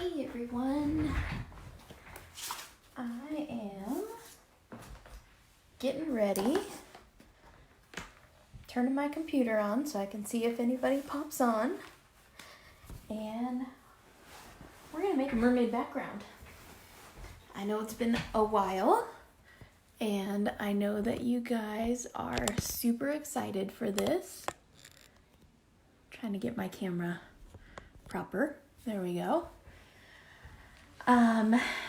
Hey everyone, I am getting ready, turning my computer on so I can see if anybody pops on, and we're going to make a mermaid background. I know it's been a while, and I know that you guys are super excited for this. I'm trying to get my camera proper. There we go.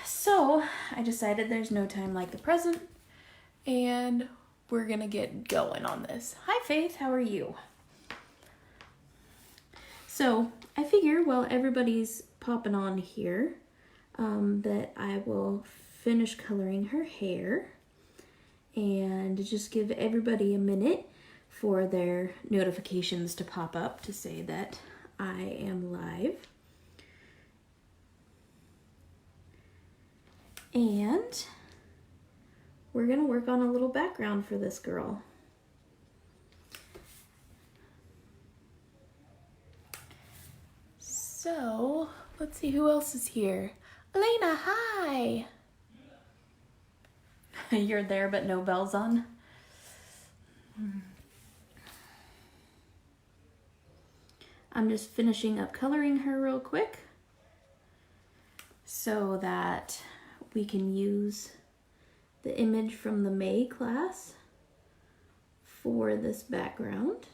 So I decided there's no time like the present, and we're gonna get going on this. Hi Faith, how are you? So I figure while everybody's popping on here, that I will finish coloring her hair and just give everybody a minute for their notifications to pop up to say that I am live. And we're gonna work on a little background for this girl. So, let's see who else is here. Elena, hi! You're there but no bells on. I'm just finishing up coloring her real quick so that we can use the image from the May class for this background.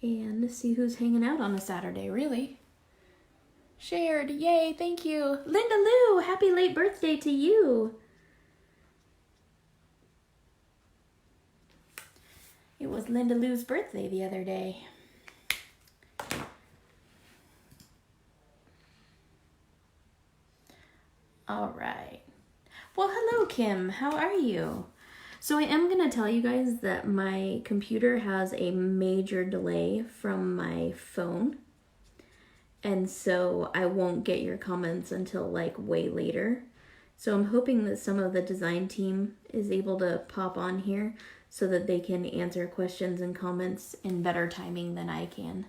And see who's hanging out on a Saturday, really. Shared, yay, thank you. Linda Lou, happy late birthday to you. It was Linda Lou's birthday the other day. All right. Well, hello, Kim. How are you? So I am going to tell you guys that my computer has a major delay from my phone. And so I won't get your comments until like way later. So I'm hoping that some of the design team is able to pop on here so that they can answer questions and comments in better timing than I can.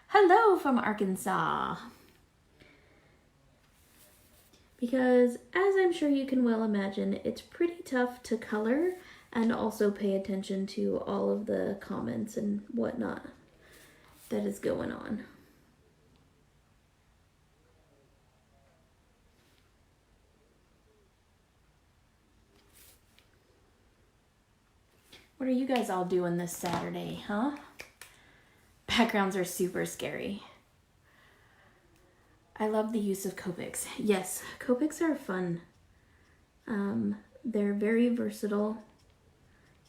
Hello from Arkansas. Because as I'm sure you can well imagine, it's pretty tough to color and also pay attention to all of the comments and whatnot that is going on. What are you guys all doing this Saturday, huh? Backgrounds are super scary. I love the use of Copics. Yes, Copics are fun. They're very versatile,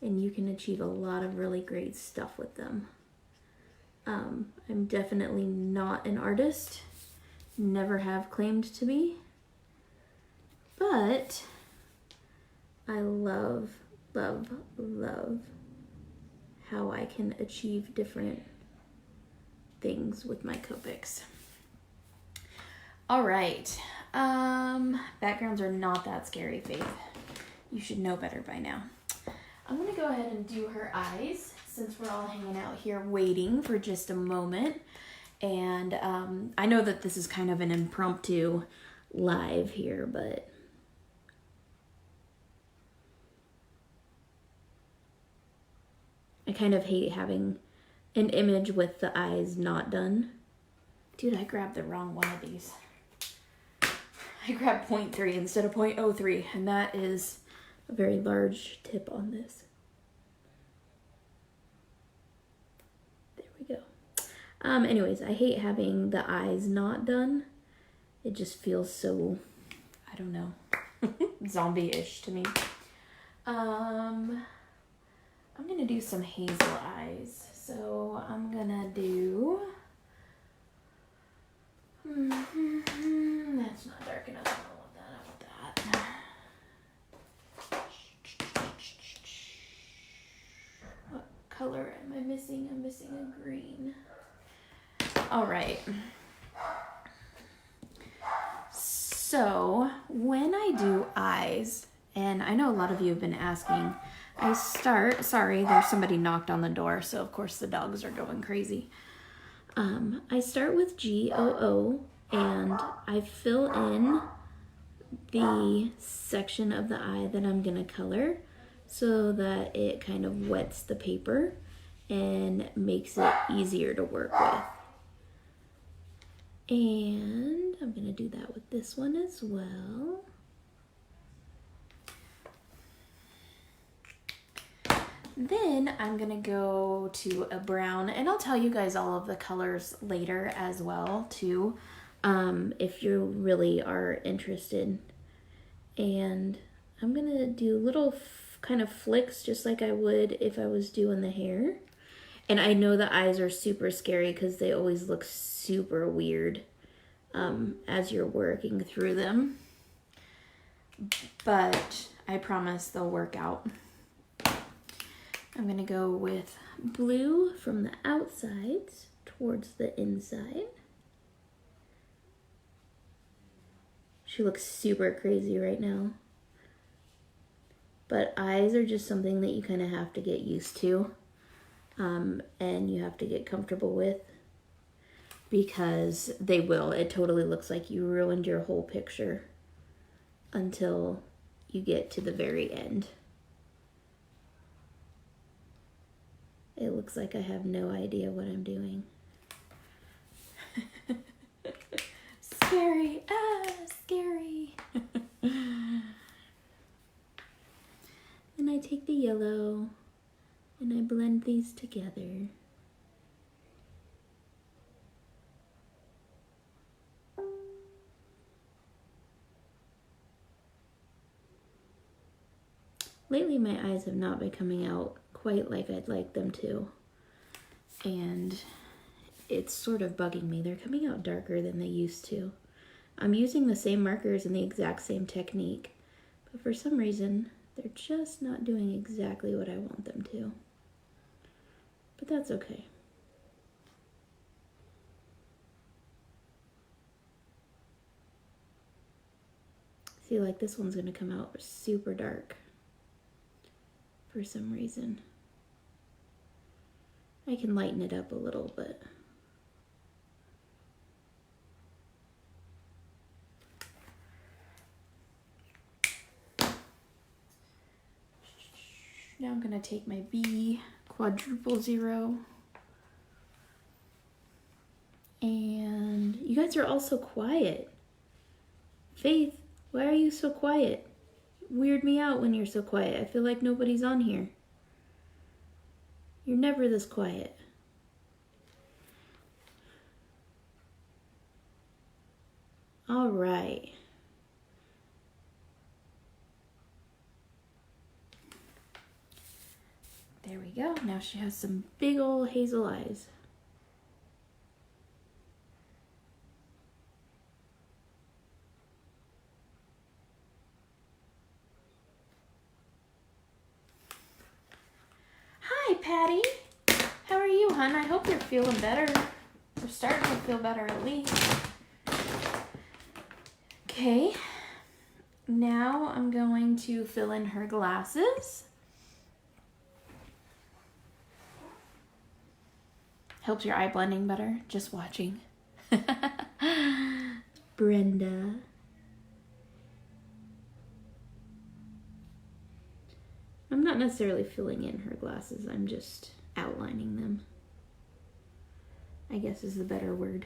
and you can achieve a lot of really great stuff with them. I'm definitely not an artist, never have claimed to be, but I love how I can achieve different things with my Copics. All right, backgrounds are not that scary, Faith. You should know better by now. I'm gonna go ahead and do her eyes since we're all hanging out here waiting for just a moment. And I know that this is kind of an impromptu live here, but I kind of hate having an image with the eyes not done. Dude, I grabbed the wrong one of these. I grabbed 0.3 instead of 0.03, and that is a very large tip on this. There we go. Anyways, I hate having the eyes not done. It just feels so, I don't know, zombie-ish to me. I'm gonna do some hazel eyes. So I'm gonna do, that's not dark enough, I don't want that, I want that. What color am I missing? I'm missing a green. All right. So when I do eyes, and I know a lot of you have been asking, sorry, there's somebody knocked on the door, so of course the dogs are going crazy. I start with GOO and I fill in the section of the eye that I'm gonna color so that it kind of wets the paper and makes it easier to work with. And I'm gonna do that with this one as well. Then I'm gonna go to a brown, and I'll tell you guys all of the colors later as well too, if you really are interested. And I'm gonna do little kind of flicks just like I would if I was doing the hair. And I know the eyes are super scary because they always look super weird as you're working through them. But I promise they'll work out. I'm going to go with blue from the outside towards the inside. She looks super crazy right now. But eyes are just something that you kind of have to get used to. And you have to get comfortable with, because they will. It totally looks like you ruined your whole picture until you get to the very end. It looks like I have no idea what I'm doing. Scary, scary. Then I take the yellow and I blend these together. Lately my eyes have not been coming out quite like I'd like them to. And it's sort of bugging me. They're coming out darker than they used to. I'm using the same markers and the exact same technique, but for some reason, they're just not doing exactly what I want them to. But that's okay. See, like this one's gonna come out super dark for some reason. I can lighten it up a little bit. Now I'm gonna take my B quadruple 0. And you guys are all so quiet. Faith, why are you so quiet? Weird me out when you're so quiet. I feel like nobody's on here. You're never this quiet. All right. There we go. Now she has some big old hazel eyes. Hi, Patty. How are you, hon? I hope you're feeling better. We're starting to feel better at least. Okay. Now I'm going to fill in her glasses. Helps your eye blending better, just watching. Brenda. I'm not necessarily filling in her glasses, I'm just outlining them, I guess is the better word.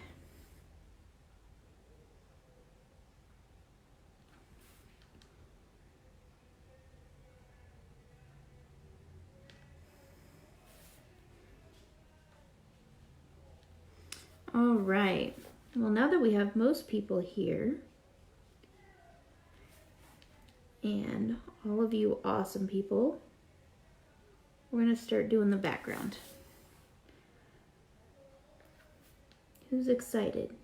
All right, well, now that we have most people here, and all of you awesome people, we're gonna start doing the background. Who's excited?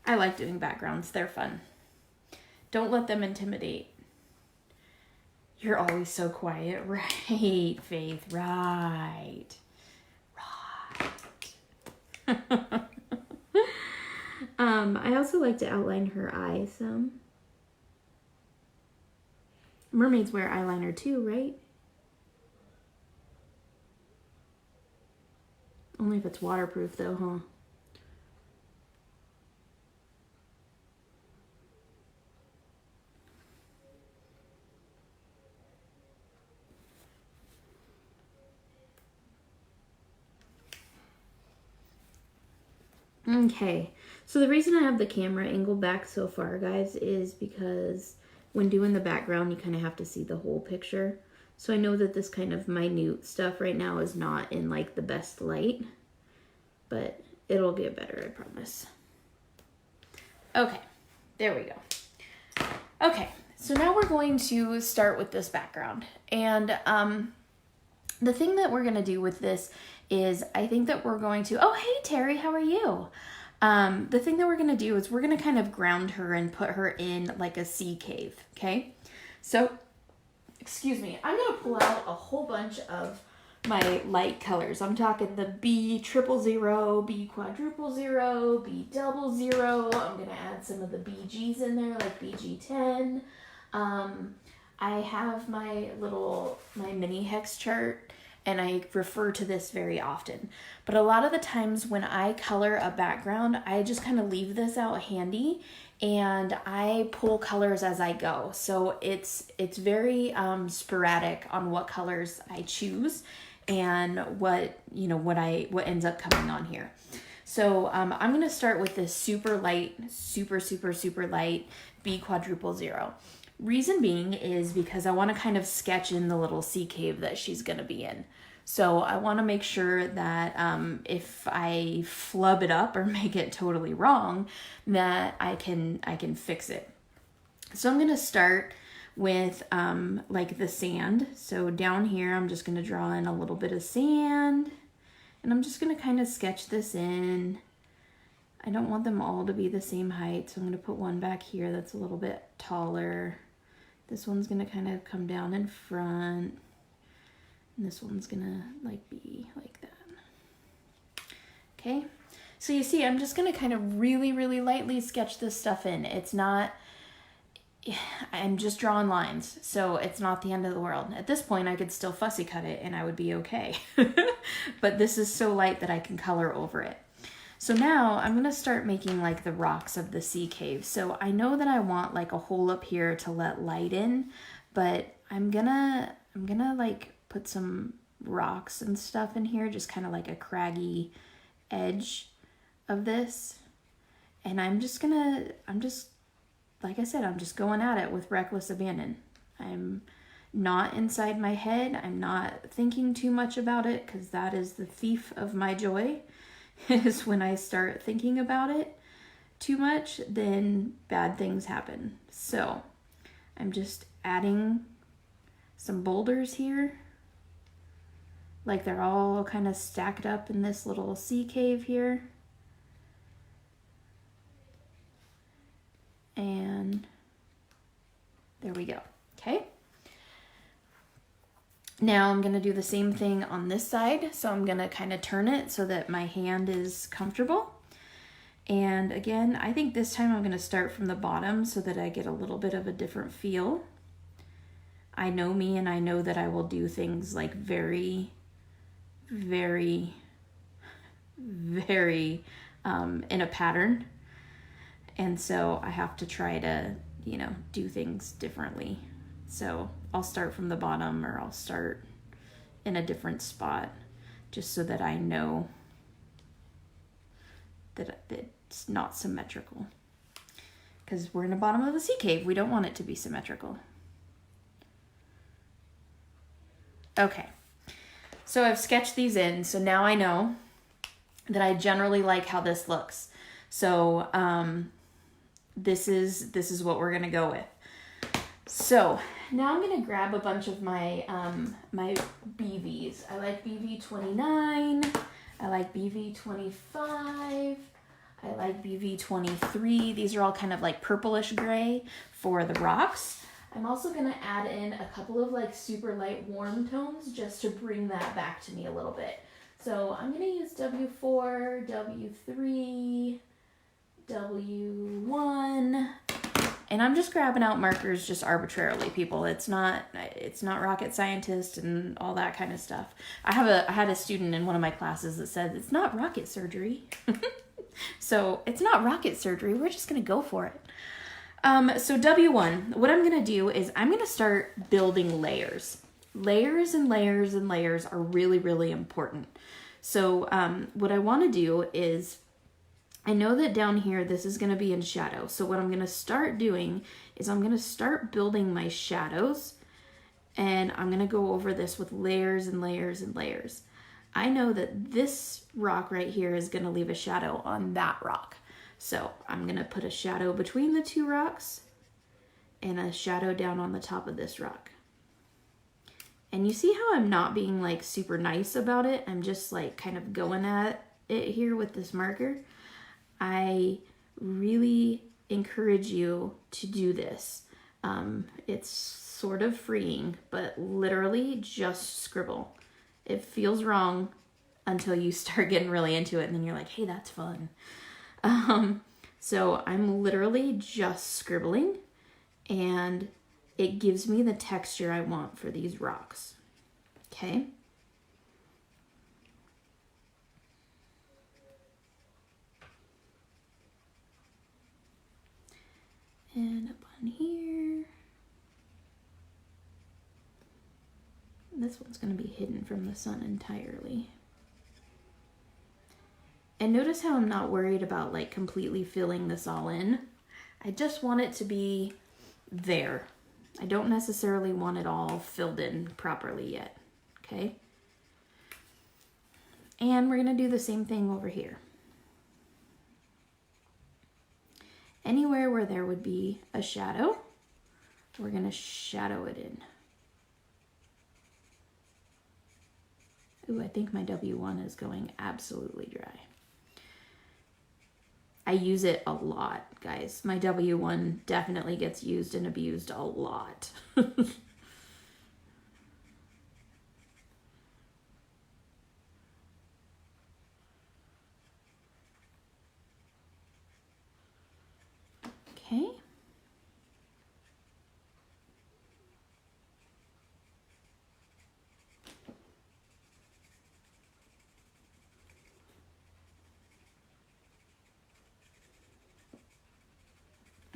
I like doing backgrounds, they're fun. Don't let them intimidate. You're always so quiet. Right, Faith, right. I also like to outline her eyes some. Mermaids wear eyeliner too, right? Only if it's waterproof though, huh? Okay, so the reason I have the camera angled back so far, guys, is because when doing the background, you kind of have to see the whole picture. So I know that this kind of minute stuff right now is not in like the best light, but it'll get better, I promise. Okay, there we go. Okay, so now we're going to start with this background. And the thing that we're going to do with this is I think that we're going to, oh, hey, Terry, how are you? The thing that we're going to do is we're going to kind of ground her and put her in like a sea cave, okay? So, excuse me, I'm going to pull out a whole bunch of my light colors. I'm talking the B000, B000, B00. I'm going to add some of the BGs in there, like BG10. I have my mini hex chart, and I refer to this very often. But a lot of the times when I color a background, I just kind of leave this out handy and I pull colors as I go. So it's very sporadic on what colors I choose and what ends up coming on here. So I'm going to start with this super light, super light B000. Reason being is because I want to kind of sketch in the little sea cave that she's going to be in. So I want to make sure that if I flub it up or make it totally wrong, that I can fix it. So I'm going to start with like the sand. So down here, I'm just going to draw in a little bit of sand, and I'm just going to kind of sketch this in. I don't want them all to be the same height, so I'm going to put one back here that's a little bit taller. This one's going to kind of come down in front. And this one's going to like be like that. Okay. So you see, I'm just going to kind of really lightly sketch this stuff in. It's not, I'm just drawing lines. So it's not the end of the world. At this point, I could still fussy cut it and I would be okay. But this is so light that I can color over it. So now I'm going to start making like the rocks of the sea cave. So I know that I want like a hole up here to let light in, but I'm gonna like put some rocks and stuff in here, just kind of like a craggy edge of this. And I'm just like I said, I'm just going at it with reckless abandon. I'm not inside my head. I'm not thinking too much about it, because that is the thief of my joy. Is when I start thinking about it too much, then bad things happen. So I'm just adding some boulders here, like they're all kind of stacked up in this little sea cave here. And there we go. Okay. Now I'm going to do the same thing on this side. So I'm going to kind of turn it so that my hand is comfortable. And again, I think this time I'm going to start from the bottom so that I get a little bit of a different feel. I know me, and I know that I will do things like very in a pattern. And so I have to try to, do things differently. So I'll start from the bottom, or I'll start in a different spot, just so that I know that it's not symmetrical. Because we're in the bottom of the sea cave. We don't want it to be symmetrical. Okay, so I've sketched these in, so now I know that I generally like how this looks. So this is what we're gonna go with. So now I'm gonna grab a bunch of my my BVs. I like BV 29. I like BV 25. I like BV 23. These are all kind of like purplish gray for the rocks. I'm also gonna add in a couple of like super light warm tones just to bring that back to me a little bit. So I'm gonna use W4, W3, W1. And I'm just grabbing out markers just arbitrarily, people. It's not rocket scientist and all that kind of stuff. I had a student in one of my classes that said it's not rocket surgery. So it's not rocket surgery. We're just going to go for it. So W1, what I'm going to do is I'm going to start building layers. Layers and layers and layers are really, really important. So what I want to do is, I know that down here, this is going to be in shadow. So what I'm going to start doing is I'm going to start building my shadows, and I'm going to go over this with layers and layers and layers. I know that this rock right here is going to leave a shadow on that rock. So I'm going to put a shadow between the two rocks and a shadow down on the top of this rock. And you see how I'm not being like super nice about it? I'm just like kind of going at it here with this marker. I really encourage you to do this. It's sort of freeing, but literally just scribble. It feels wrong until you start getting really into it, and then you're like, hey, that's fun. So I'm literally just scribbling, and it gives me the texture I want for these rocks. Okay? And up on here. This one's going to be hidden from the sun entirely. And notice how I'm not worried about like completely filling this all in. I just want it to be there. I don't necessarily want it all filled in properly yet. Okay? And we're going to do the same thing over here. Anywhere where there would be a shadow, we're going to shadow it in. Ooh, I think my W1 is going absolutely dry. I use it a lot, guys. My W1 definitely gets used and abused a lot. Okay.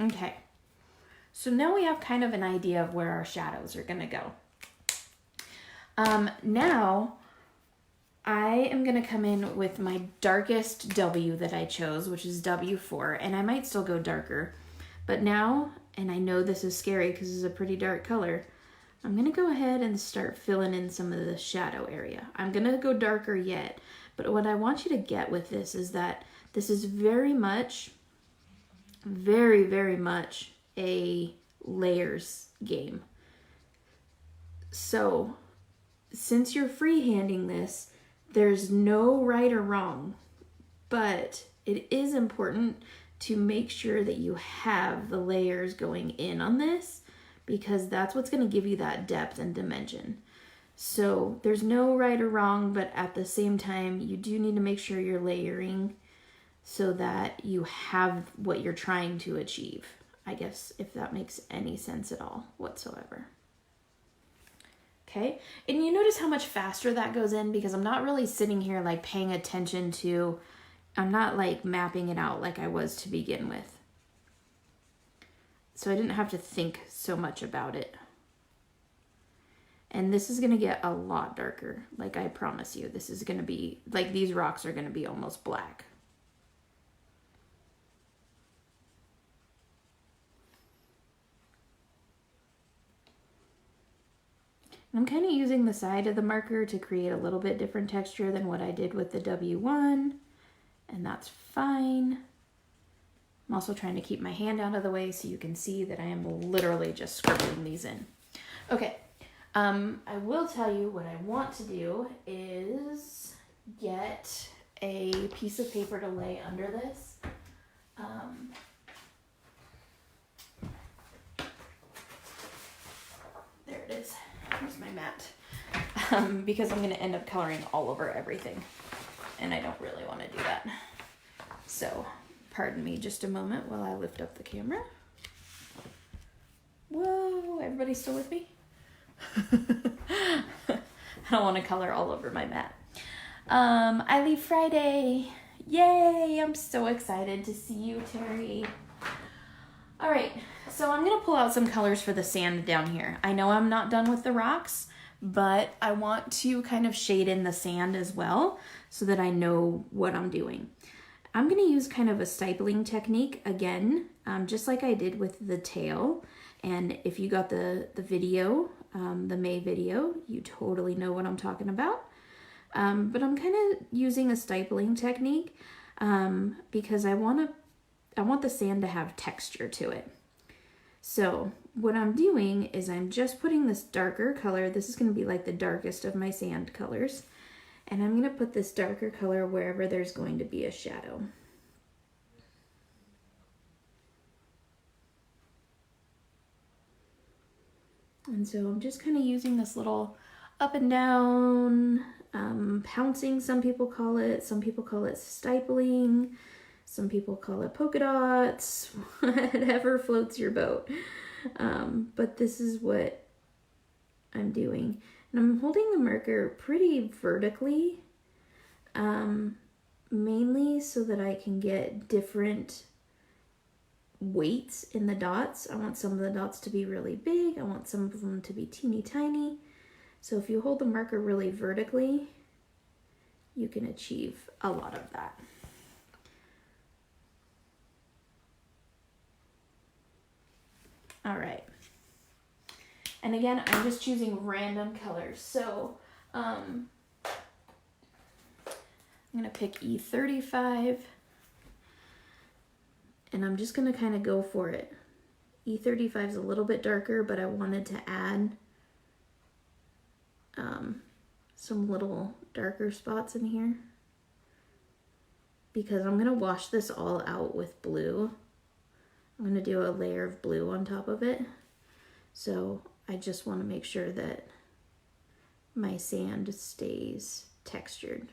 Okay. So now we have kind of an idea of where our shadows are going to go. Now I am going to come in with my darkest W that I chose, which is W4, and I might still go darker. But now, and I know this is scary because it's a pretty dark color, I'm going to go ahead and start filling in some of the shadow area. I'm going to go darker yet, but what I want you to get with this is that this is very much a layers game. So since you're freehanding this, there's no right or wrong, but it is important to make sure that you have the layers going in on this, because that's what's going to give you that depth and dimension. So there's no right or wrong, but at the same time, you do need to make sure you're layering so that you have what you're trying to achieve. I guess if that makes any sense at all whatsoever. Okay, and you notice how much faster that goes in, because I'm not really sitting here like paying attention to, I'm not like mapping it out like I was to begin with. So I didn't have to think so much about it. And this is going to get a lot darker. Like I promise you, this is going to be, like these rocks are going to be almost black. I'm kind of using the side of the marker to create a little bit different texture than what I did with the W1, and that's fine. I'm also trying to keep my hand out of the way so you can see that I am literally just scribbling these in. Okay, I will tell you what I want to do is get a piece of paper to lay under this. There it is. Here's my mat. Because I'm going to end up coloring all over everything. And I don't really want to do that. So Pardon me just a moment while I lift up the camera. Whoa, everybody still with me? I don't want to color all over my mat. I leave Friday. Yay, I'm so excited to see you, Terry. All right, so I'm going to pull out some colors for the sand down here. I know I'm not done with the rocks, but I want to kind of shade in the sand as well so that I know what I'm doing. I'm going to use kind of a stippling technique again, just like I did with the tail. And if you got the video, the May video, you totally know what I'm talking about. But I'm kind of using a stippling technique because I want the sand to have texture to it. So what I'm doing is I'm just putting this darker color. This is going to be like the darkest of my sand colors. And I'm going to put this darker color wherever there's going to be a shadow. And so I'm just kind of using this little up and down, pouncing, some people call it. Some people call it stippling. Some people call it polka dots. Whatever floats your boat. But this is what I'm doing. And I'm holding the marker pretty vertically, mainly so that I can get different weights in the dots. I want some of the dots to be really big. I want some of them to be teeny tiny. So if you hold the marker really vertically, you can achieve a lot of that. All right. And again, I'm just choosing random colors. So I'm going to pick E35. And I'm just going to kind of go for it. E35 is a little bit darker, but I wanted to add some little darker spots in here. Because I'm going to wash this all out with blue. I'm going to do a layer of blue on top of it. So I just want to make sure that my sand stays textured.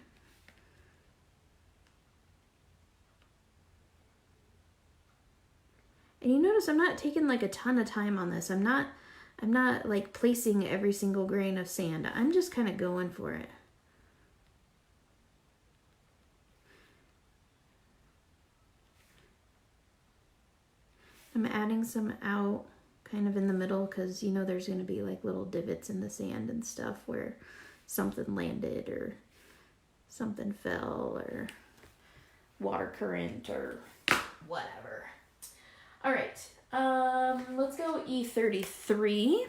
And you notice I'm not taking like a ton of time on this. I'm not like placing every single grain of sand. I'm just kind of going for it. I'm adding some out kind of in the middle because you know there's going to be like little divots in the sand and stuff where something landed or something fell or water current or whatever. All right, let's go E33.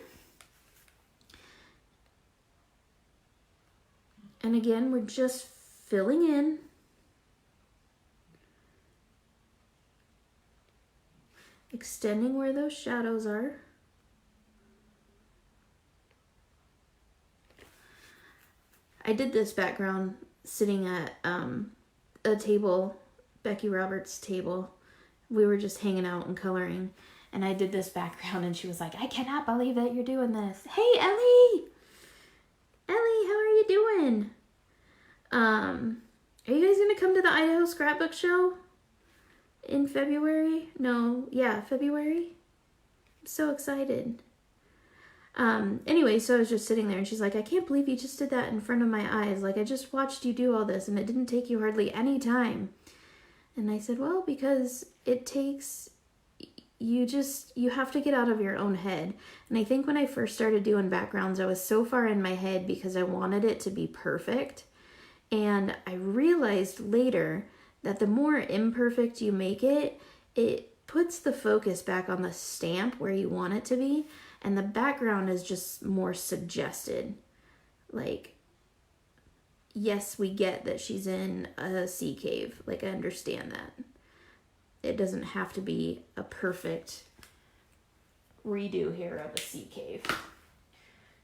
And again, we're just filling in. Extending where those shadows are. I did this background sitting at a table, Becky Roberts' table. We were just hanging out and coloring. And I did this background and she was like, I cannot believe that you're doing this. Hey, Ellie! Ellie, how are you doing? Are you guys going to come to the Idaho Scrapbook Show in February? No, yeah, February. I'm so excited. Anyway, so I was just sitting there and she's like, I can't believe you just did that in front of my eyes. Like, I just watched you do all this and it didn't take you hardly any time. And I said, well, because it takes, you have to get out of your own head. And I think when I first started doing backgrounds, I was so far in my head because I wanted it to be perfect. And I realized later that the more imperfect you make it, it puts the focus back on the stamp where you want it to be. And the background is just more suggested. Like, yes, we get that she's in a sea cave. Like, I understand that. It doesn't have to be a perfect redo here of a sea cave.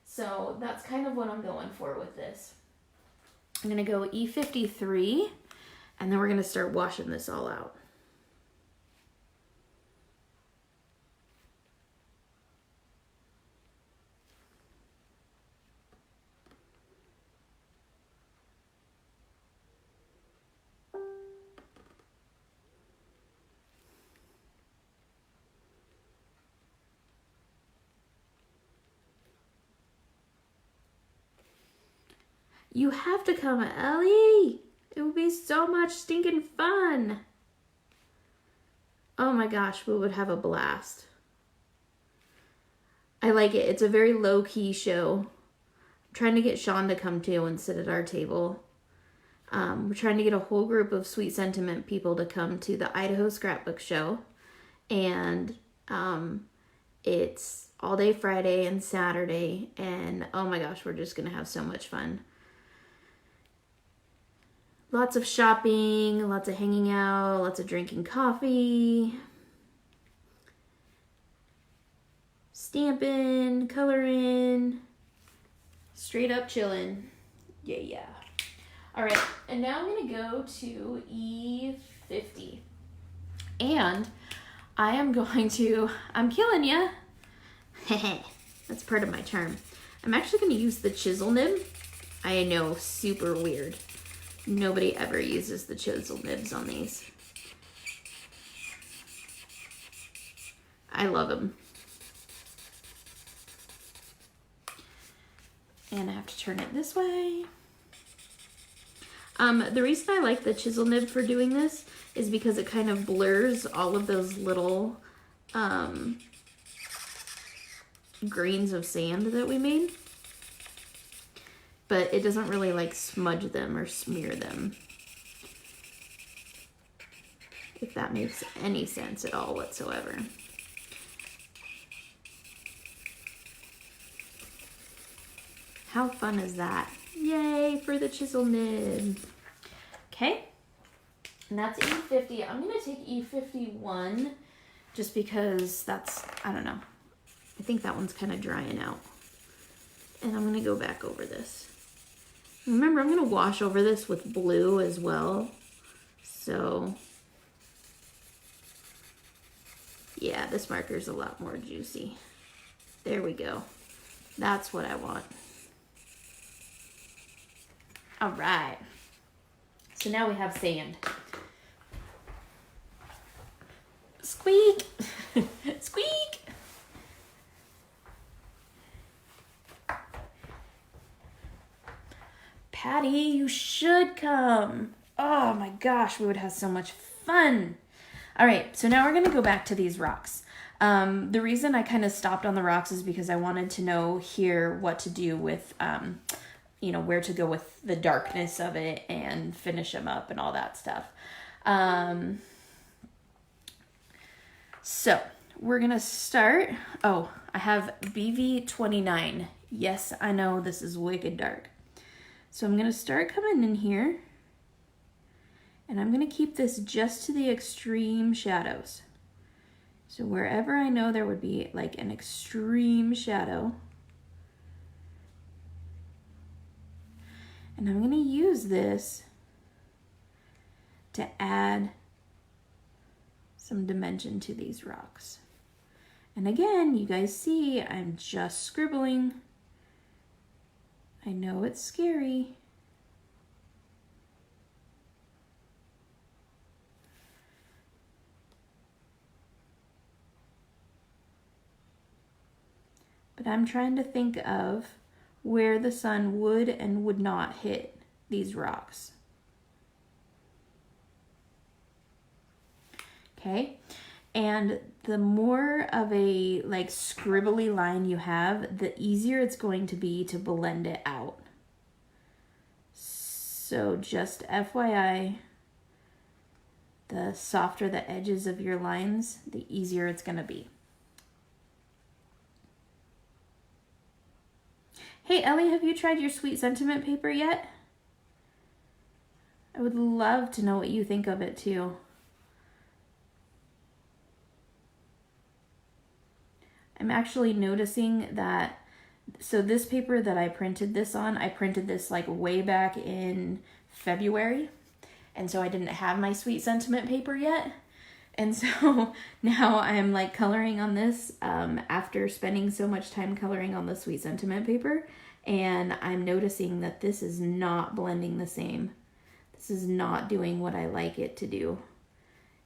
So that's kind of what I'm going for with this. I'm going to go E53, and then we're going to start washing this all out. You have to come, Ellie. It would be so much stinking fun. Oh my gosh, we would have a blast. I like it. It's a very low-key show. I'm trying to get Sean to come too and sit at our table. We're trying to get a whole group of Sweet Sentiment people to come to the Idaho Scrapbook Show. And it's all day Friday and Saturday. And oh my gosh, we're just going to have so much fun. Lots of shopping, lots of hanging out, lots of drinking coffee, stamping, coloring, straight up chilling. Yeah. All right, and now I'm gonna go to E50. And I am going to, I'm killing ya. That's part of my charm. I'm actually gonna use the chisel nib. I know, super weird. Nobody ever uses the chisel nibs on these. I love them. And I have to turn it this way. The reason I like the chisel nib for doing this is because it kind of blurs all of those little grains of sand that we made. But it doesn't really like smudge them or smear them. If that makes any sense at all whatsoever. How fun is that? Yay for the chisel nib. Okay, and that's E50. I'm gonna take E51 just because that's, I don't know. I think that one's kind of drying out. And I'm gonna go back over this. Remember, I'm gonna wash over this with blue as well. So, yeah, this marker's a lot more juicy. There we go. That's what I want. All right. So now we have sand. Squeak! Squeak! Patty, you should come. Oh my gosh, we would have so much fun. All right, so now we're gonna go back to these rocks. The reason I kind of stopped on the rocks is because I wanted to know here what to do with, you know, where to go with the darkness of it and finish them up and all that stuff. So we're gonna start. Oh, I have BV29. Yes, I know this is wicked dark. So I'm gonna start coming in here and I'm gonna keep this just to the extreme shadows. So wherever I know there would be like an extreme shadow, and I'm gonna use this to add some dimension to these rocks. And again, you guys see, I'm just scribbling. I know it's scary. But I'm trying to think of where the sun would and would not hit these rocks. Okay, and the more of a like scribbly line you have, the easier it's going to be to blend it out. So just FYI, the softer the edges of your lines, the easier it's going to be. Hey Ellie, have you tried your Sweet Sentiment paper yet? I would love to know what you think of it too. I'm actually noticing that, so this paper that I printed this on, I printed this like way back in February. And so I didn't have my Sweet Sentiment paper yet. And so now I'm like coloring on this after spending so much time coloring on the Sweet Sentiment paper. And I'm noticing that this is not blending the same. This is not doing what I like it to do.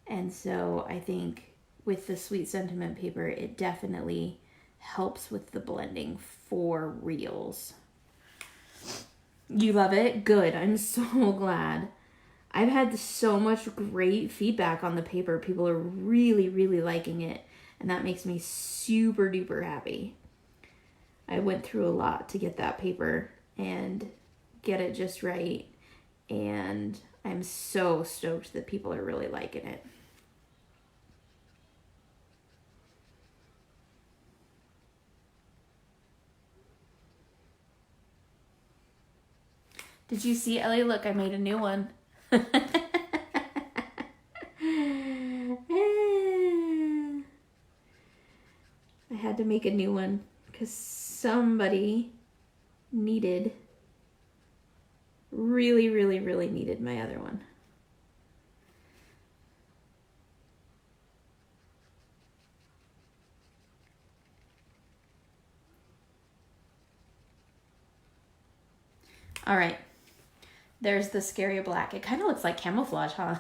And so I think with the Sweet Sentiment paper, it definitely helps with the blending for reals. You love it? Good. I'm so glad. I've had so much great feedback on the paper. People are really, really liking it. And that makes me super duper happy. I went through a lot to get that paper and get it just right. And I'm so stoked that people are really liking it. Did you see, Ellie? Look, I made a new one. I had to make a new one because somebody really, really, really needed my other one. All right. There's the scary black. It kind of looks like camouflage, huh?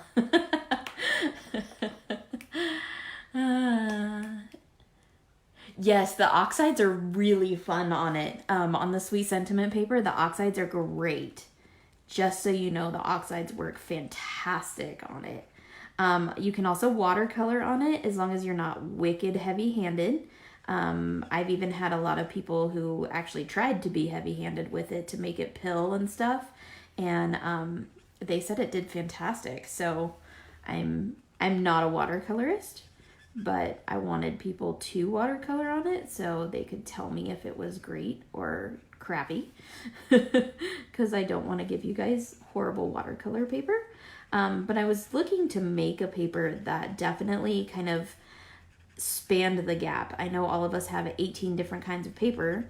Yes, the oxides are really fun on it. On the Sweet Sentiment paper, the oxides are great. Just so you know, the oxides work fantastic on it. You can also watercolor on it as long as you're not wicked heavy-handed. I've even had a lot of people who actually tried to be heavy-handed with it to make it pill and stuff. And they said it did fantastic. So I'm not a watercolorist, but I wanted people to watercolor on it so they could tell me if it was great or crappy, because I don't want to give you guys horrible watercolor paper. But I was looking to make a paper that definitely kind of spanned the gap. I know all of us have 18 different kinds of paper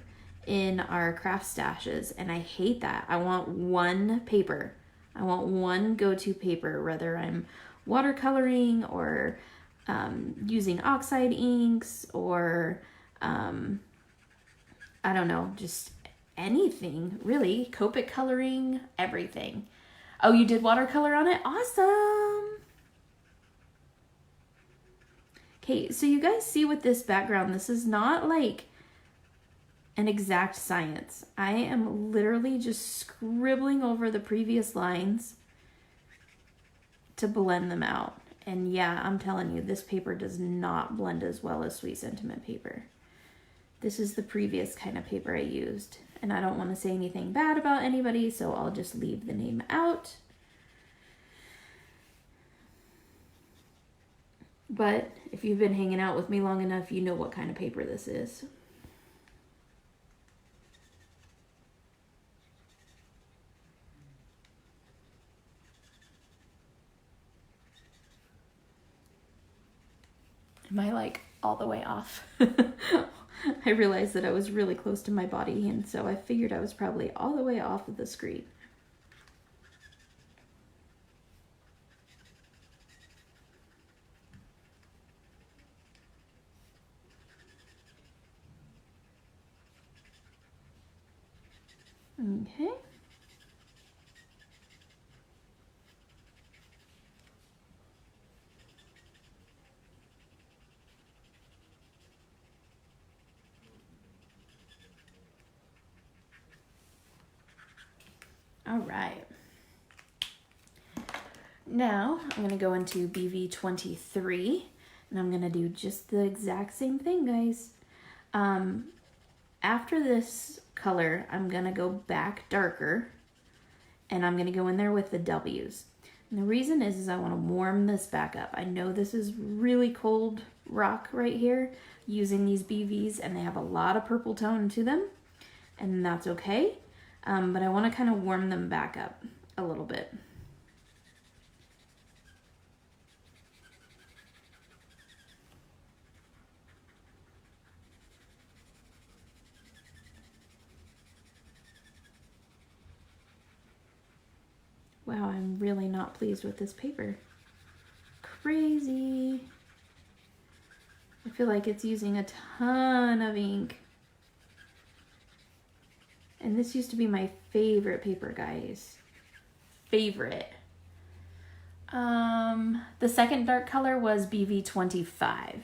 in our craft stashes, and I hate that. I want one paper. I want one go-to paper, whether I'm watercoloring or using oxide inks or I don't know, just anything really. Copic coloring, everything. Oh, you did watercolor on it? Awesome. Okay, so you guys see with this background, this is not like an exact science. I am literally just scribbling over the previous lines to blend them out. And yeah, I'm telling you, this paper does not blend as well as Sweet Sentiment paper. This is the previous kind of paper I used. And I don't want to say anything bad about anybody, so I'll just leave the name out. But if you've been hanging out with me long enough, you know what kind of paper this is. Am I like all the way off? I realized that I was really close to my body, and so I figured I was probably all the way off of the screen. Okay. All right. Now I'm going to go into BV23, and I'm going to do just the exact same thing, guys. After this color, I'm going to go back darker, and I'm going to go in there with the W's. And the reason is I want to warm this back up. I know this is really cold rock right here using these BVs, and they have a lot of purple tone to them, and that's okay. But I want to kind of warm them back up a little bit. Wow, I'm really not pleased with this paper. Crazy. I feel like it's using a ton of ink. And this used to be my favorite paper, guys. Favorite. The second dark color was BV25.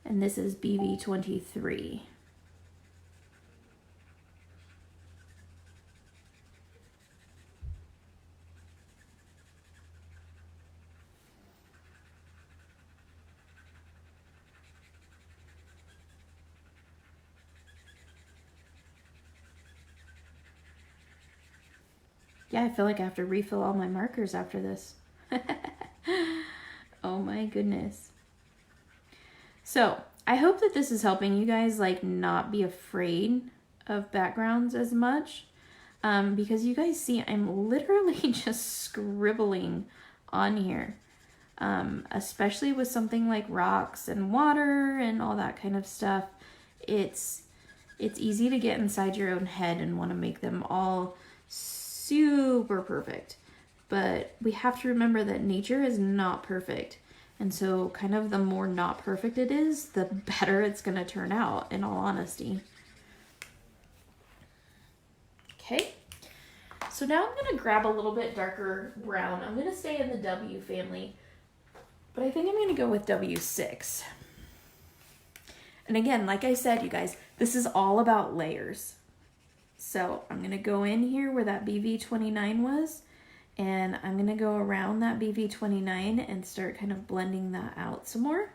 And this is BV23. Yeah, I feel like I have to refill all my markers after this. Oh my goodness. So, I hope that this is helping you guys like not be afraid of backgrounds as much. Because you guys see I'm literally just scribbling on here. Especially with something like rocks and water and all that kind of stuff. It's easy to get inside your own head and want to make them all super perfect. But we have to remember that nature is not perfect. And so kind of the more not perfect it is, the better it's going to turn out, in all honesty. Okay. So now I'm going to grab a little bit darker brown. I'm going to stay in the W family, but I think I'm going to go with W6. And again, like I said, you guys, this is all about layers. So I'm going to go in here where that BV29 was, and I'm going to go around that BV29 and start kind of blending that out some more.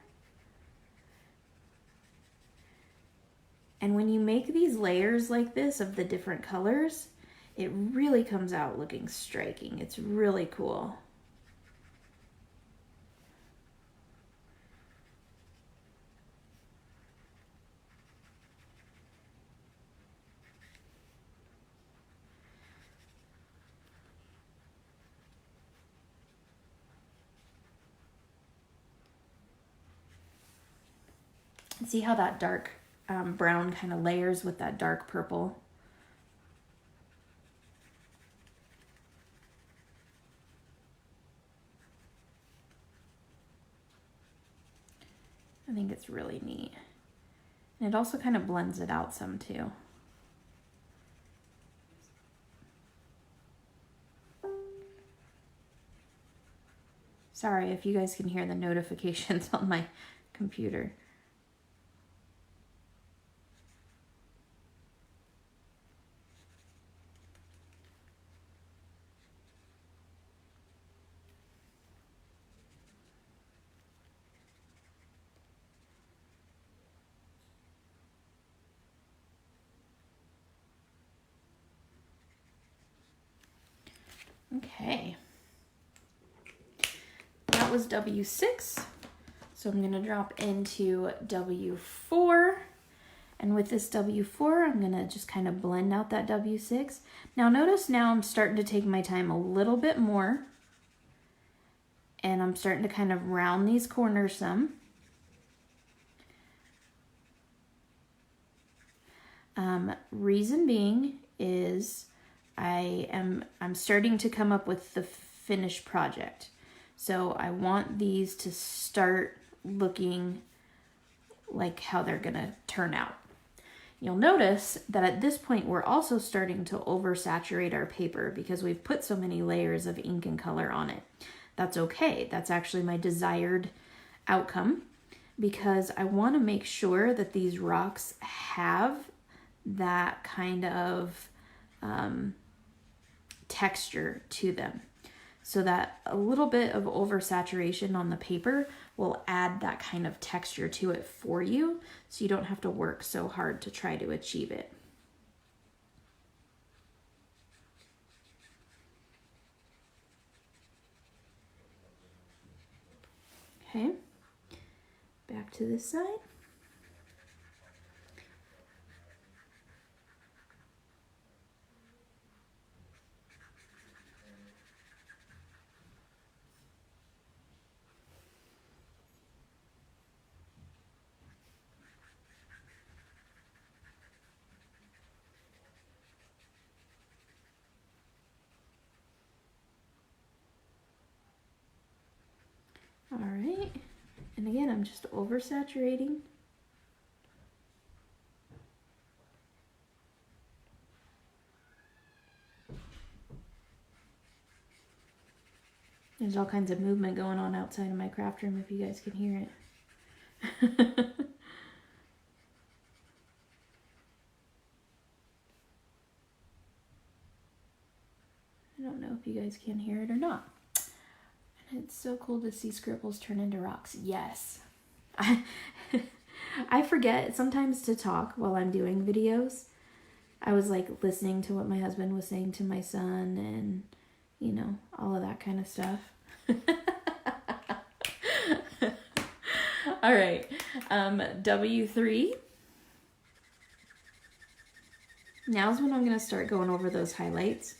And when you make these layers like this of the different colors, it really comes out looking striking. It's really cool. See how that dark brown kind of layers with that dark purple? I think it's really neat. And it also kind of blends it out some too. Sorry if you guys can hear the notifications on my computer. Okay, that was W6, so I'm going to drop into W4, and with this W4, I'm going to just kind of blend out that W6. Now notice now I'm starting to take my time a little bit more, and I'm starting to kind of round these corners some. Reason being is I'm starting to come up with the finished project. So I want these to start looking like how they're gonna turn out. You'll notice that at this point we're also starting to oversaturate our paper because we've put so many layers of ink and color on it. That's okay. That's actually my desired outcome because I want to make sure that these rocks have that kind of texture to them, so that a little bit of oversaturation on the paper will add that kind of texture to it for you, so you don't have to work so hard to try to achieve it. Okay, back to this side. All right, and again, I'm just oversaturating. There's all kinds of movement going on outside of my craft room if you guys can hear it. I don't know if you guys can hear it or not. And it's so cool to see scribbles turn into rocks. Yes. I forget sometimes to talk while I'm doing videos. I was like listening to what my husband was saying to my son and, you know, all of that kind of stuff. All right, W3. Now's when I'm going to start going over those highlights.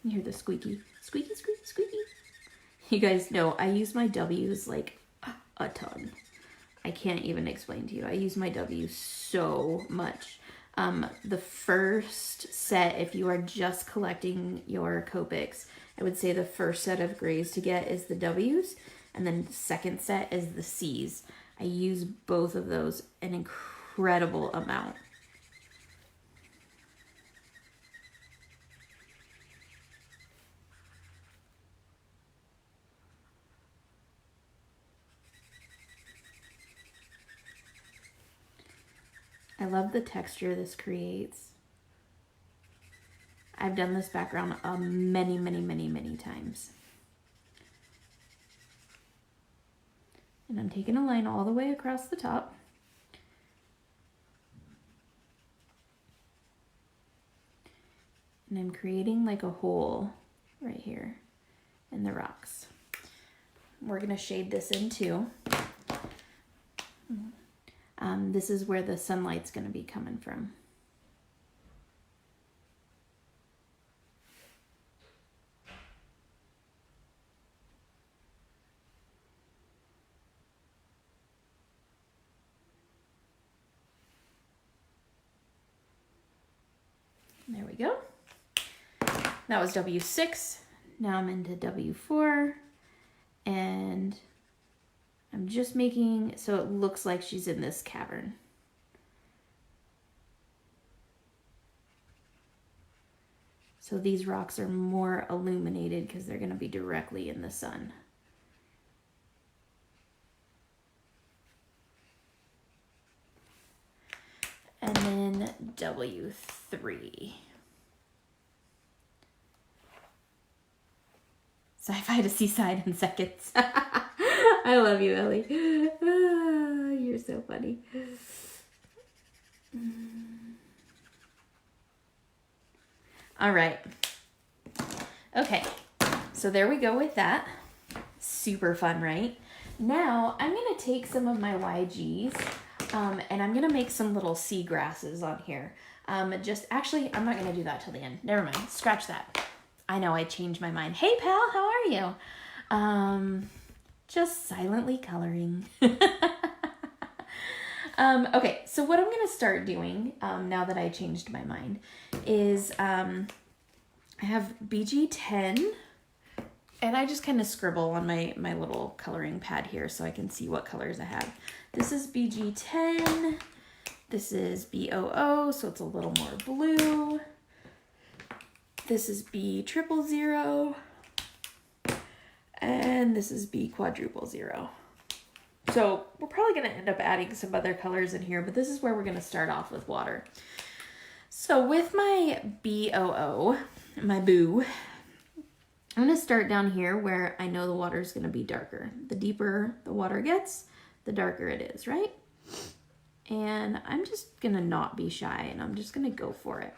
You hear the squeaky, squeaky, squeaky, squeaky. You guys know I use my W's like a ton. I can't even explain to you. I use my W's so much. The first set, if you are just collecting your Copics, I would say the first set of grays to get is the W's, and then the second set is the C's. I use both of those an incredible amount. I love the texture this creates. I've done this background many, many, many, many times. And I'm taking a line all the way across the top. And I'm creating like a hole right here in the rocks. We're gonna shade this in too. This is where the sunlight's gonna be coming from. There we go. That was W6. Now I'm into W4, and I'm just making so it looks like she's in this cavern. So these rocks are more illuminated because they're going to be directly in the sun. And then W3. Sci-fi to seaside in seconds. I love you, Ellie. You're so funny. All right. Okay, so there we go with that. Super fun, right? Now I'm gonna take some of my YGs and I'm gonna make some little seagrasses on here. Actually, I'm not gonna do that till the end. Never mind, scratch that. I know I changed my mind. Hey pal, how are you? Just silently coloring. Okay, so what I'm gonna start doing now that I changed my mind is I have BG10 and I just kind of scribble on my little coloring pad here so I can see what colors I have. This is BG10, this is BOO, so it's a little more blue. This is B000, and this is B000. So we're probably going to end up adding some other colors in here, but this is where we're going to start off with water. So with my BOO, my boo, I'm going to start down here where I know the water is going to be darker. The deeper the water gets, the darker it is, right? And I'm just going to not be shy, and I'm just going to go for it.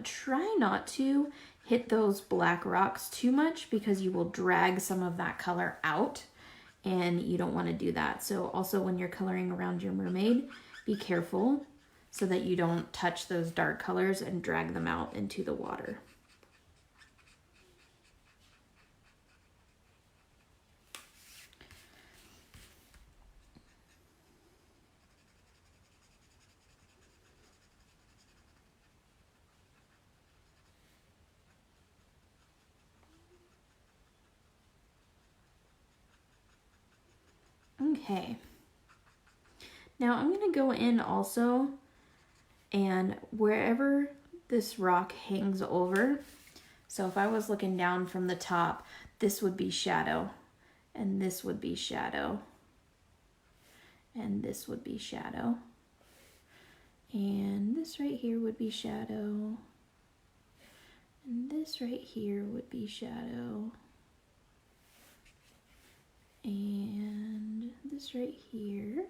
Try not to hit those black rocks too much because you will drag some of that color out and you don't want to do that. So also when you're coloring around your mermaid, be careful so that you don't touch those dark colors and drag them out into the water. Okay, now I'm going to go in also, and wherever this rock hangs over, so if I was looking down from the top, this would be shadow, and this would be shadow, and this would be shadow, And this right here would be shadow. And this right here would be shadow. And this right here.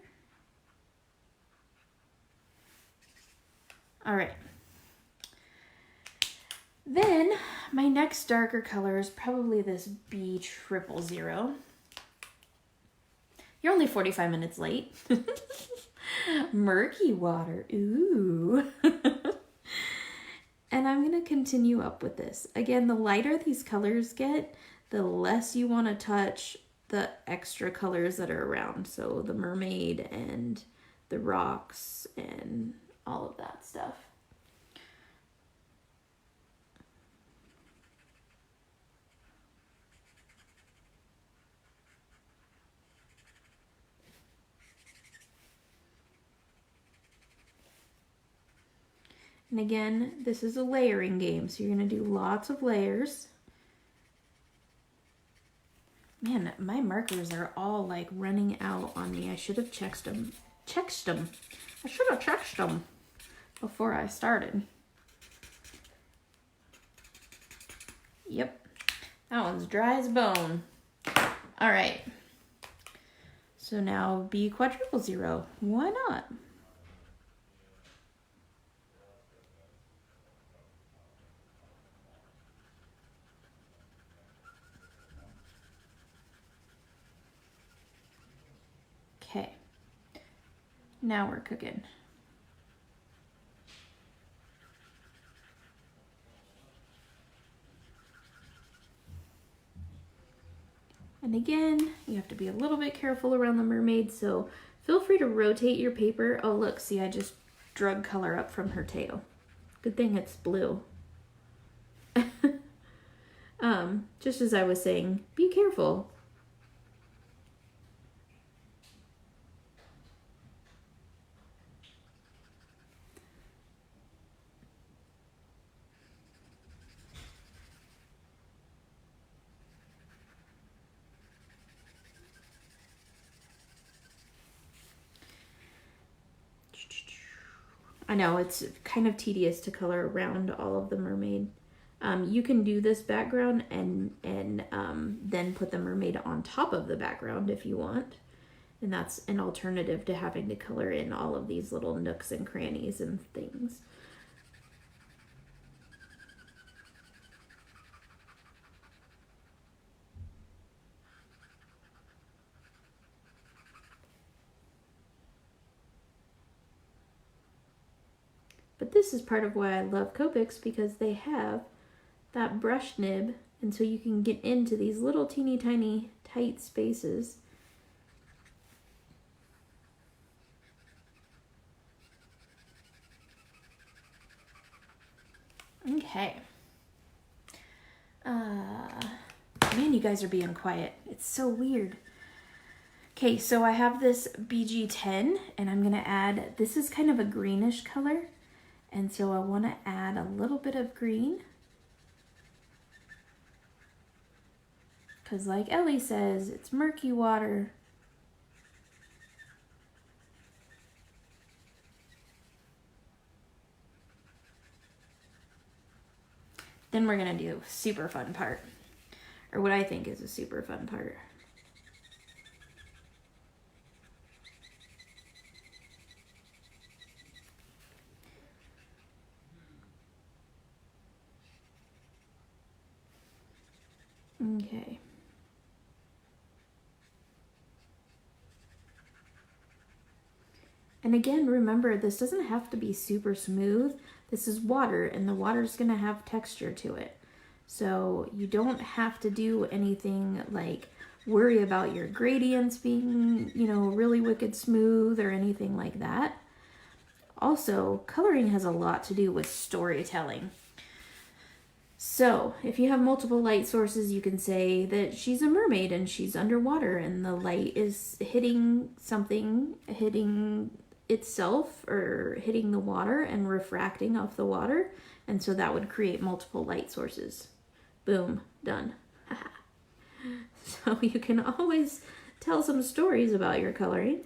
All right. Then my next darker color is probably this B000. You're only 45 minutes late. Murky water, ooh. And I'm gonna continue up with this. Again, the lighter these colors get, the less you wanna touch the extra colors that are around. So the mermaid and the rocks and all of that stuff. And again, this is a layering game, so you're gonna do lots of layers. Man, my markers are all like running out on me. I should have checked them. I should have checked them before I started. Yep, that one's dry as a bone. All right, so now B000. Why not? Okay, now we're cooking. And again, you have to be a little bit careful around the mermaid, so feel free to rotate your paper. Oh look, see, I just drug color up from her tail. Good thing it's blue. Just as I was saying, be careful. I know, it's kind of tedious to color around all of the mermaid. You can do this background and then put the mermaid on top of the background if you want. And that's an alternative to having to color in all of these little nooks and crannies and things. But this is part of why I love Copics, because they have that brush nib, and so you can get into these little teeny tiny tight spaces. Okay. Man, you guys are being quiet. It's so weird. Okay, so I have this BG10, and I'm gonna add, this is kind of a greenish color, and so I wanna add a little bit of green. Because like Ellie says, it's murky water. Then we're gonna do a super fun part, or what I think is a super fun part. Okay. And again, remember, this doesn't have to be super smooth. This is water, and the water's gonna have texture to it. So you don't have to do anything like worry about your gradients being, you know, really wicked smooth or anything like that. Also, coloring has a lot to do with storytelling. So if you have multiple light sources, you can say that she's a mermaid and she's underwater and the light is hitting something, hitting itself or hitting the water and refracting off the water. And so that would create multiple light sources. Boom, done. So you can always tell some stories about your coloring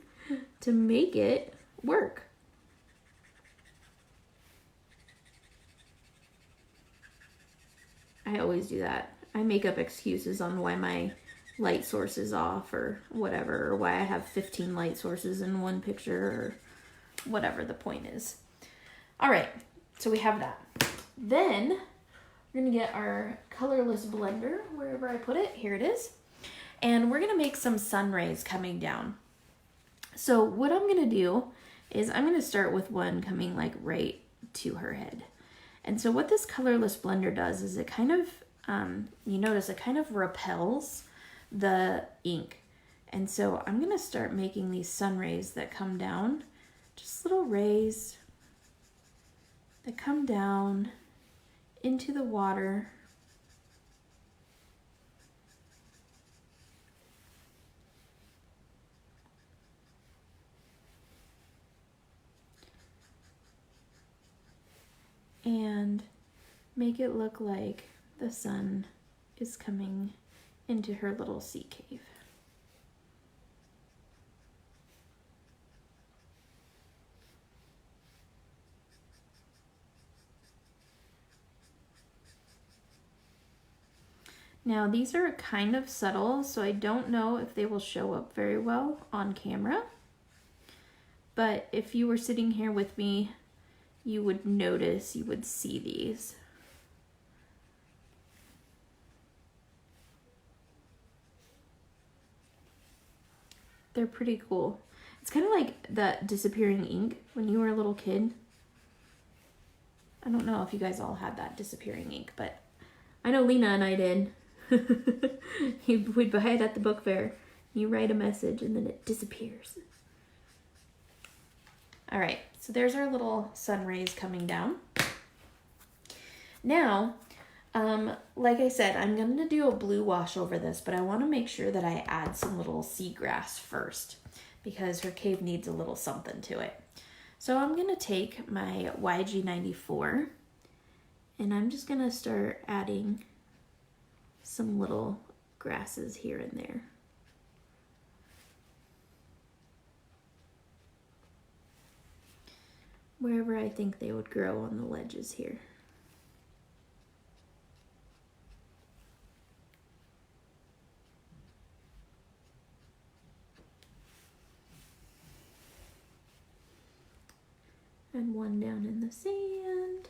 to make it work. I always do that. I make up excuses on why my light source is off or whatever, or why I have 15 light sources in one picture or whatever the point is. All right, so we have that. Then we're gonna get our colorless blender, wherever I put it. Here it is. And we're gonna make some sun rays coming down. So what I'm gonna do is I'm gonna start with one coming like right to her head. And so what this colorless blender does is it kind of, you notice it kind of repels the ink. And so I'm gonna start making these sun rays that come down, just little rays that come down into the water. And make it look like the sun is coming into her little sea cave. Now these are kind of subtle, so I don't know if they will show up very well on camera. But if you were sitting here with me, you would notice, you would see these. They're pretty cool. It's kind of like that disappearing ink when you were a little kid. I don't know if you guys all had that disappearing ink, but I know Lena and I did. We'd buy it at the book fair. You write a message and then it disappears. All right, so there's our little sun rays coming down. Now, like I said, I'm going to do a blue wash over this, but I want to make sure that I add some little seagrass first because her cave needs a little something to it. So I'm going to take my YG94 and I'm just going to start adding some little grasses here and there. Wherever I think they would grow on the ledges here. And one down in the sand.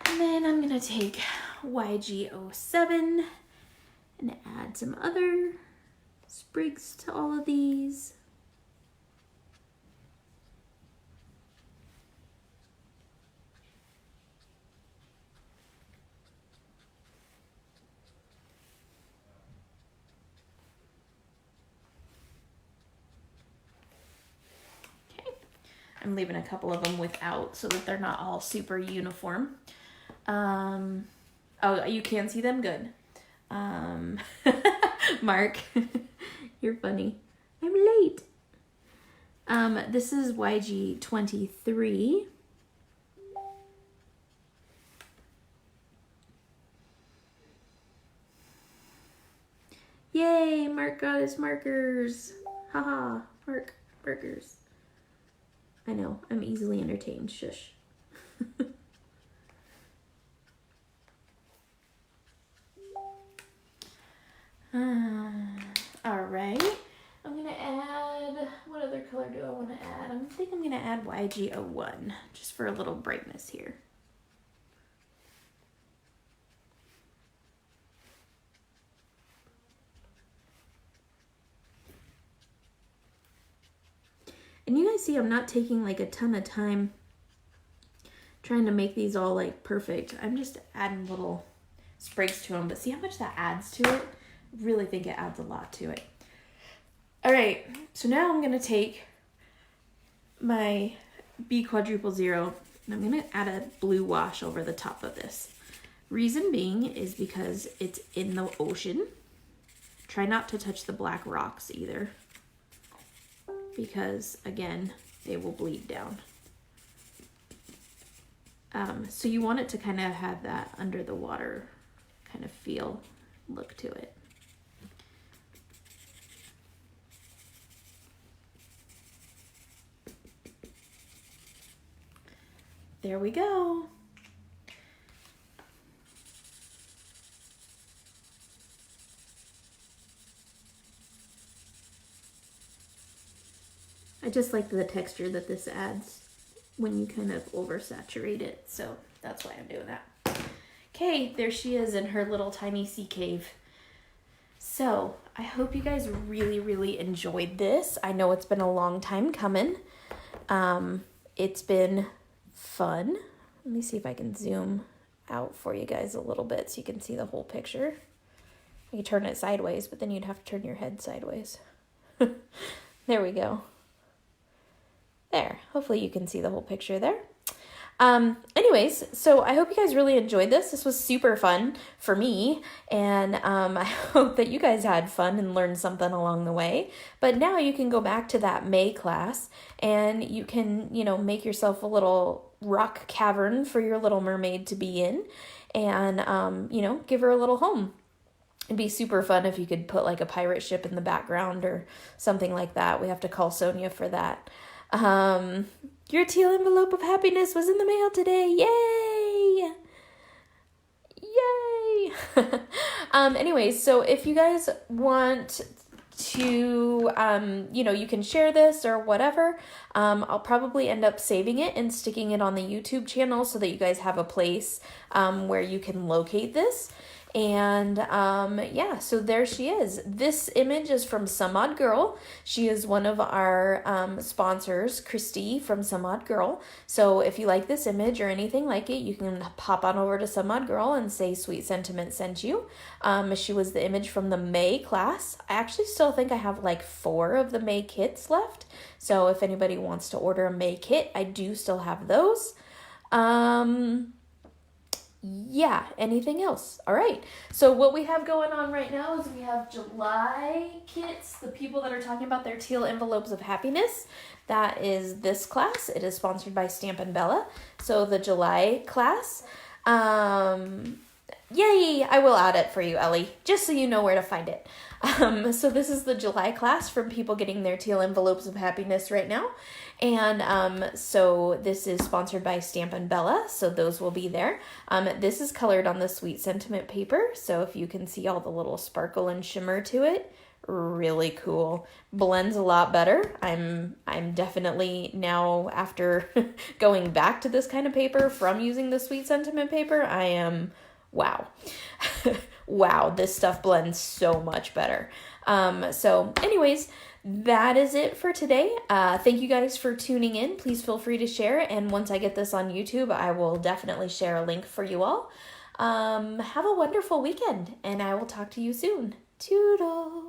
And then I'm going to take YG07 and add some other sprigs to all of these. Okay, I'm leaving a couple of them without so that they're not all super uniform. Oh, you can see them? Good. Mark, you're funny. I'm late. This is YG23. Yay, Mark got his markers. Haha, Mark, markers. I know, I'm easily entertained. Shush. All right, I'm gonna add, what other color do I want to add? I think I'm gonna add YG01 just for a little brightness here. And you guys see I'm not taking like a ton of time trying to make these all like perfect. I'm just adding little sprigs to them, but see how much that adds to it? Really think it adds a lot to it. All right, so now I'm gonna take my B000 and I'm gonna add a blue wash over the top of this. Reason being is because it's in the ocean. Try not to touch the black rocks either, because again, they will bleed down. So you want it to kind of have that under the water kind of look to it. There we go. I just like the texture that this adds when you kind of oversaturate it, so that's why I'm doing that. Okay, there she is in her little tiny sea cave. So I hope you guys really, really enjoyed this. I know it's been a long time coming. It's been fun. Let me see if I can zoom out for you guys a little bit so you can see the whole picture. You turn it sideways, but then you'd have to turn your head sideways. There we go. There, hopefully you can see the whole picture there. Anyways, so I hope you guys really enjoyed this. This was super fun for me, and I hope that you guys had fun and learned something along the way. But now you can go back to that May class, and you can, make yourself a little rock cavern for your little mermaid to be in, and, give her a little home. It'd be super fun if you could put like a pirate ship in the background or something like that. We have to call Sonia for that. Your teal envelope of happiness was in the mail today. Yay! Yay! Anyways, so if you guys want to, you can share this or whatever. I'll probably end up saving it and sticking it on the YouTube channel so that you guys have a place, where you can locate this. And so there she is. This image is from Some Odd Girl. She is one of our sponsors, Christy from Some Odd Girl. So if you like this image or anything like it, you can pop on over to Some Odd Girl and say Sweet Sentiment sent you. She was the image from the May class. I actually still think I have like 4 of the May kits left. So if anybody wants to order a May kit, I do still have those. Yeah, anything else? All right. So what we have going on right now is we have July kits, the people that are talking about their teal envelopes of happiness. That is this class. It is sponsored by Stampin' Bella. So the July class. Yay! I will add it for you, Ellie, just so you know where to find it. So this is the July class from people getting their teal envelopes of happiness right now. And so this is sponsored by Stampin' Bella, so those will be there. This is colored on the Sweet Sentiment paper, so if you can see all the little sparkle and shimmer to it, really cool. Blends a lot better. I'm definitely now, after going back to this kind of paper from using the Sweet Sentiment paper, I am... wow. Wow, this stuff blends so much better. So anyways, that is it for today. Thank you guys for tuning in. Please feel free to share. And once I get this on YouTube, I will definitely share a link for you all. Have a wonderful weekend, and I will talk to you soon. Toodles.